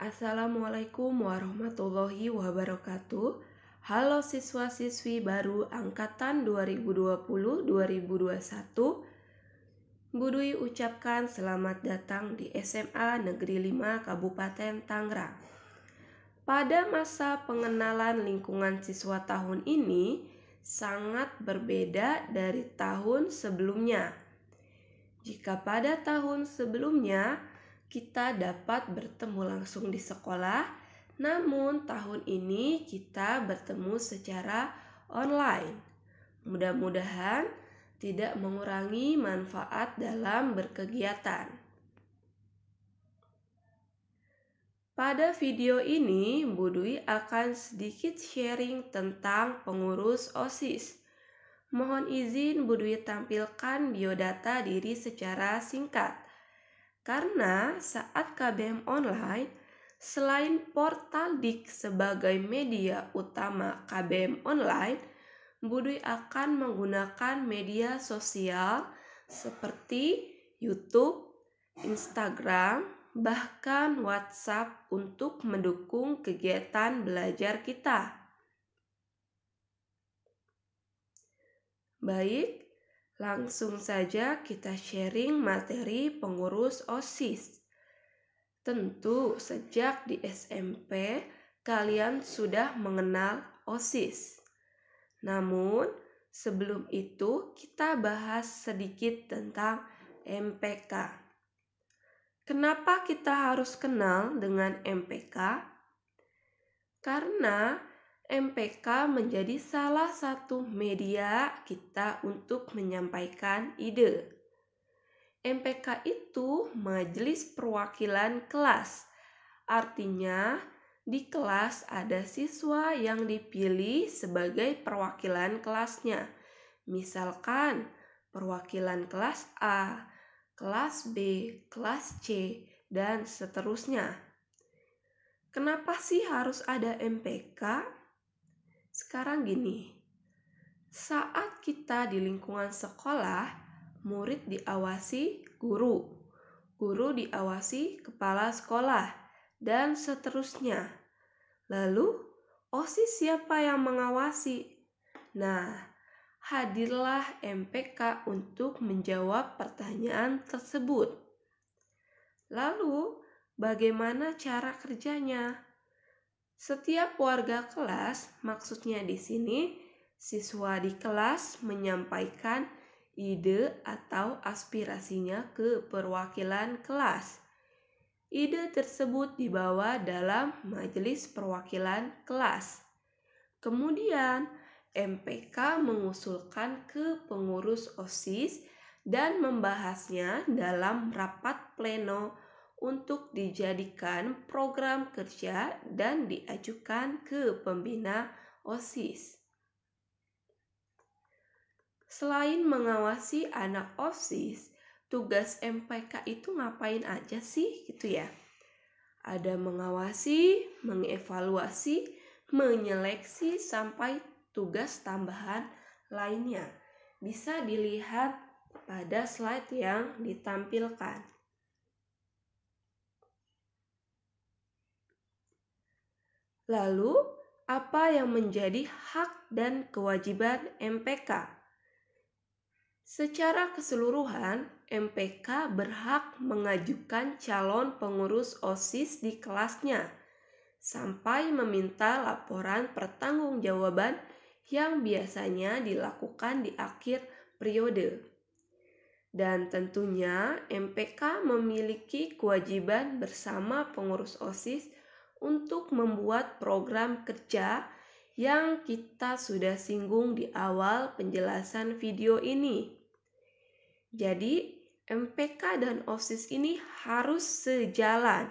Assalamualaikum warahmatullahi wabarakatuh. Halo siswa-siswi baru angkatan 2020-2021. Bu Dwi ucapkan selamat datang di SMA Negeri 5 Kabupaten Tangerang. Pada masa pengenalan lingkungan siswa tahun ini sangat berbeda dari tahun sebelumnya. Jika pada tahun sebelumnya kita dapat bertemu langsung di sekolah, namun tahun ini kita bertemu secara online. Mudah-mudahan tidak mengurangi manfaat dalam berkegiatan. Pada video ini, Bu Dwi akan sedikit sharing tentang pengurus OSIS. Mohon izin Bu Dwi tampilkan biodata diri secara singkat. Karena saat KBM online, selain portal DIK sebagai media utama KBM online, Bu Dwi akan menggunakan media sosial seperti YouTube, Instagram, bahkan WhatsApp untuk mendukung kegiatan belajar kita. Baik, langsung saja kita sharing materi pengurus OSIS. Tentu sejak di SMP kalian sudah mengenal OSIS. Namun sebelum itu kita bahas sedikit tentang MPK. Kenapa kita harus kenal dengan MPK? Karena MPK menjadi salah satu media kita untuk menyampaikan ide. MPK itu Majelis Perwakilan Kelas. Artinya, di kelas ada siswa yang dipilih sebagai perwakilan kelasnya. Misalkan, perwakilan kelas A, kelas B, kelas C, dan seterusnya. Kenapa sih harus ada MPK? Sekarang gini, saat kita di lingkungan sekolah, murid diawasi guru, guru diawasi kepala sekolah, dan seterusnya. Lalu, OSIS siapa yang mengawasi? Nah, hadirlah MPK untuk menjawab pertanyaan tersebut. Lalu, bagaimana cara kerjanya? Setiap warga kelas, maksudnya di sini, siswa di kelas menyampaikan ide atau aspirasinya ke perwakilan kelas. Ide tersebut dibawa dalam majelis perwakilan kelas. Kemudian, MPK mengusulkan ke pengurus OSIS dan membahasnya dalam rapat pleno untuk dijadikan program kerja dan diajukan ke pembina OSIS. Selain mengawasi anak OSIS, tugas MPK itu ngapain aja sih gitu ya? Ada mengawasi, mengevaluasi, menyeleksi, sampai tugas tambahan lainnya. Bisa dilihat pada slide yang ditampilkan. Lalu, apa yang menjadi hak dan kewajiban MPK? Secara keseluruhan, MPK berhak mengajukan calon pengurus OSIS di kelasnya sampai meminta laporan pertanggungjawaban yang biasanya dilakukan di akhir periode. Dan tentunya MPK memiliki kewajiban bersama pengurus OSIS untuk membuat program kerja yang kita sudah singgung di awal penjelasan video ini. Jadi, MPK dan OSIS ini harus sejalan,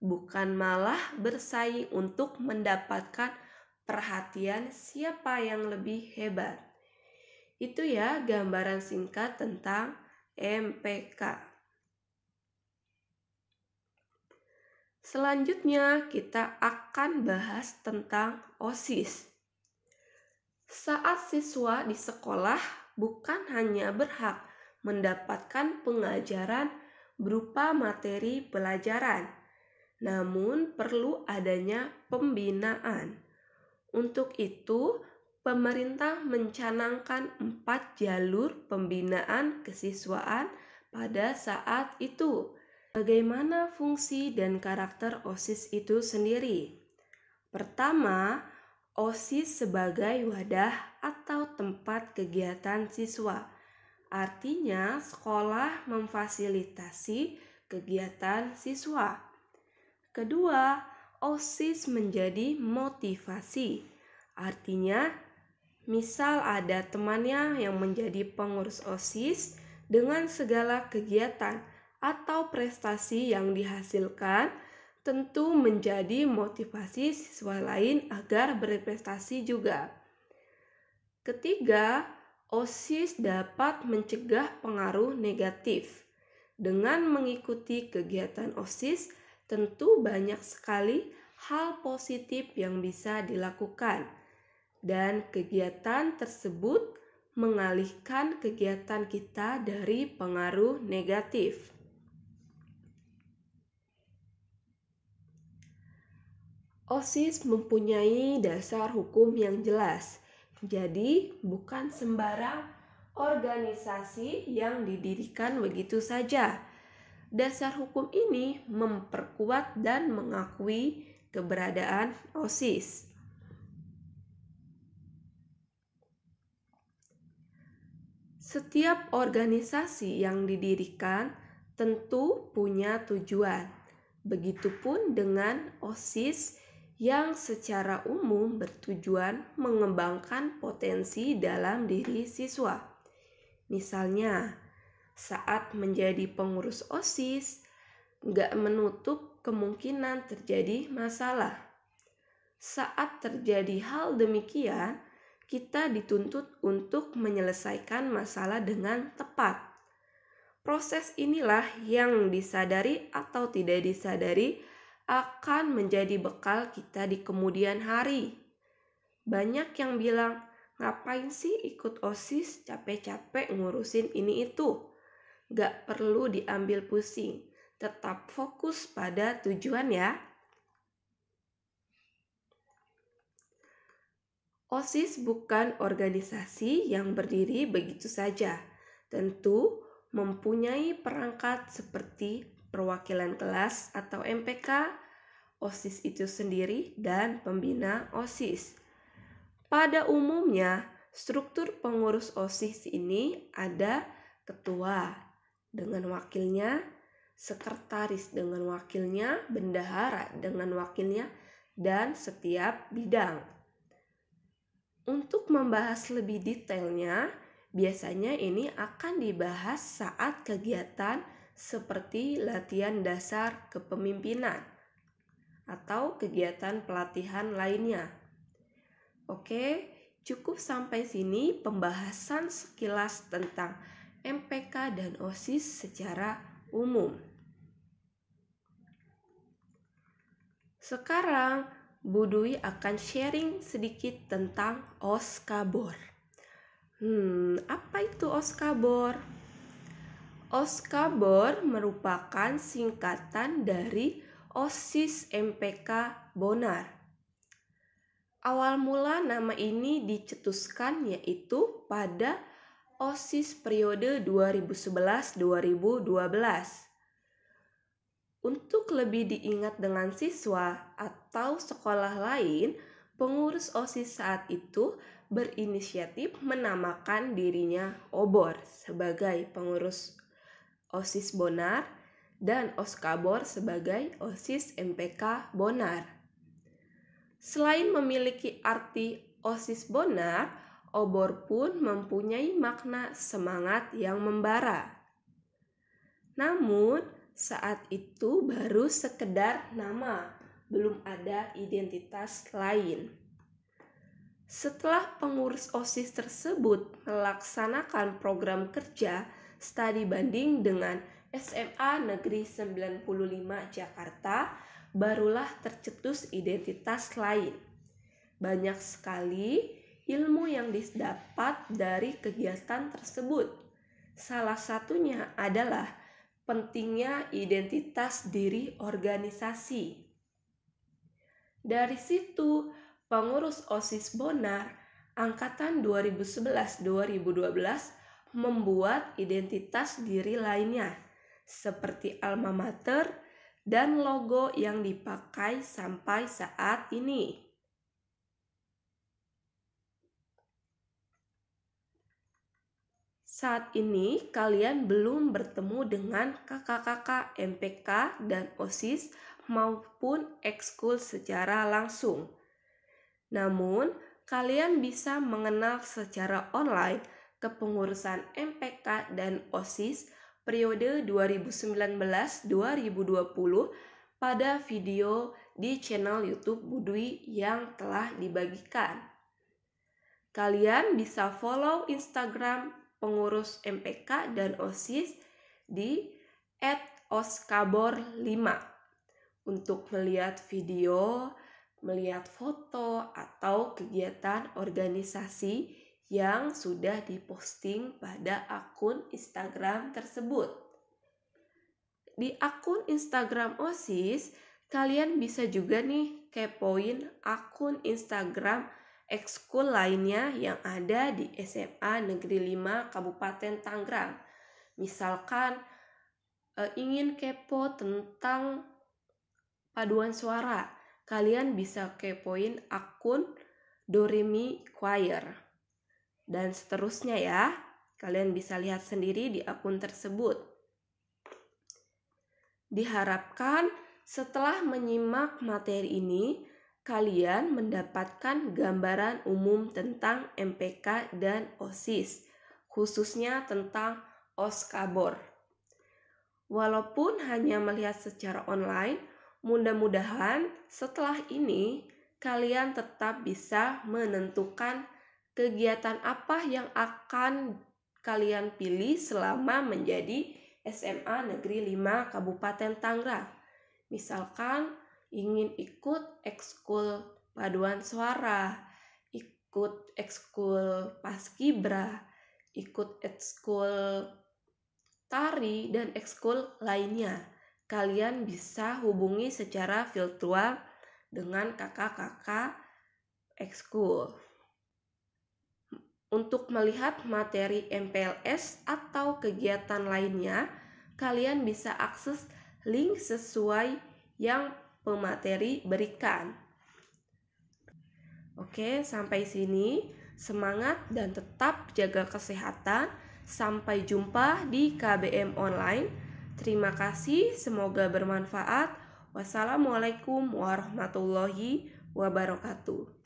bukan malah bersaing untuk mendapatkan perhatian siapa yang lebih hebat. Itu ya gambaran singkat tentang MPK. Selanjutnya kita akan bahas tentang OSIS. Saat siswa di sekolah bukan hanya berhak mendapatkan pengajaran berupa materi pelajaran, namun perlu adanya pembinaan. Untuk itu, pemerintah mencanangkan 4 jalur pembinaan kesiswaan pada saat itu. Bagaimana fungsi dan karakter OSIS itu sendiri? Pertama, OSIS sebagai wadah atau tempat kegiatan siswa. Artinya, sekolah memfasilitasi kegiatan siswa. Kedua, OSIS menjadi motivasi. Artinya, misal ada temannya yang menjadi pengurus OSIS dengan segala kegiatan atau prestasi yang dihasilkan, tentu menjadi motivasi siswa lain agar berprestasi juga. Ketiga, OSIS dapat mencegah pengaruh negatif. Dengan mengikuti kegiatan OSIS, tentu banyak sekali hal positif yang bisa dilakukan, dan kegiatan tersebut mengalihkan kegiatan kita dari pengaruh negatif. OSIS mempunyai dasar hukum yang jelas, jadi bukan sembarang organisasi yang didirikan begitu saja. Dasar hukum ini memperkuat dan mengakui keberadaan OSIS. Setiap organisasi yang didirikan tentu punya tujuan. Begitupun dengan OSIS yang secara umum bertujuan mengembangkan potensi dalam diri siswa. Misalnya, saat menjadi pengurus OSIS, nggak menutup kemungkinan terjadi masalah. Saat terjadi hal demikian, kita dituntut untuk menyelesaikan masalah dengan tepat. Proses inilah yang disadari atau tidak disadari akan menjadi bekal kita di kemudian hari. Banyak yang bilang, ngapain sih ikut OSIS, capek-capek ngurusin ini itu? Gak perlu diambil pusing, tetap fokus pada tujuan ya. OSIS bukan organisasi yang berdiri begitu saja. Tentu mempunyai perangkat seperti perwakilan kelas atau MPK, OSIS itu sendiri, dan pembina OSIS. Pada umumnya, struktur pengurus OSIS ini ada ketua dengan wakilnya, sekretaris dengan wakilnya, bendahara dengan wakilnya, dan setiap bidang. Untuk membahas lebih detailnya, biasanya ini akan dibahas saat kegiatan seperti latihan dasar kepemimpinan atau kegiatan pelatihan lainnya. Oke, cukup sampai sini pembahasan sekilas tentang MPK dan OSIS secara umum. Sekarang, Bu Dwi akan sharing sedikit tentang Oskabor. Apa itu Oskabor? Oskabor merupakan singkatan dari OSIS MPK Bonar. Awal mula nama ini dicetuskan yaitu pada OSIS periode 2011-2012. Untuk lebih diingat dengan siswa atau sekolah lain, pengurus OSIS saat itu berinisiatif menamakan dirinya Obor sebagai pengurus OSIS Bonar dan Oskabor sebagai OSIS MPK Bonar. Selain memiliki arti OSIS Bonar, Obor pun mempunyai makna semangat yang membara. Namun, saat itu baru sekedar nama, belum ada identitas lain. Setelah pengurus OSIS tersebut melaksanakan program kerja studi banding dengan SMA Negeri 95 Jakarta, barulah tercetus identitas lain. Banyak sekali ilmu yang didapat dari kegiatan tersebut. Salah satunya adalah pentingnya identitas diri organisasi. Dari situ, pengurus OSIS Bonar angkatan 2011-2012 membuat identitas diri lainnya, seperti alma mater dan logo yang dipakai sampai saat ini. Saat ini kalian belum bertemu dengan kakak-kakak MPK dan OSIS maupun ekskul secara langsung. Namun, kalian bisa mengenal secara online kepengurusan MPK dan OSIS periode 2019-2020 pada video di channel YouTube Budwi yang telah dibagikan. Kalian bisa follow Instagram pengurus MPK dan OSIS di @oskabor5 untuk melihat video, melihat foto, atau kegiatan organisasi yang sudah diposting pada akun Instagram tersebut. Di akun Instagram OSIS, kalian bisa juga nih kepoin akun Instagram ekskul lainnya yang ada di SMA Negeri 5 Kabupaten Tangerang. Misalkan ingin kepo tentang paduan suara, kalian bisa kepoin akun Doremi Choir. Dan seterusnya ya, kalian bisa lihat sendiri di akun tersebut. Diharapkan setelah menyimak materi ini, kalian mendapatkan gambaran umum tentang MPK dan OSIS, khususnya tentang Oskabor. Walaupun hanya melihat secara online, mudah-mudahan setelah ini kalian tetap bisa menentukan kegiatan apa yang akan kalian pilih selama menjadi SMA Negeri 5 Kabupaten Tangerang. Misalkan ingin ikut ekskul paduan suara, ikut ekskul paskibra, ikut ekskul tari, dan ekskul lainnya. Kalian bisa hubungi secara virtual dengan kakak-kakak ekskul. Untuk melihat materi MPLS atau kegiatan lainnya, kalian bisa akses link sesuai yang pemateri berikan. Oke, sampai sini. Semangat dan tetap jaga kesehatan. Sampai jumpa di KBM Online. Terima kasih, semoga bermanfaat. Wassalamualaikum warahmatullahi wabarakatuh.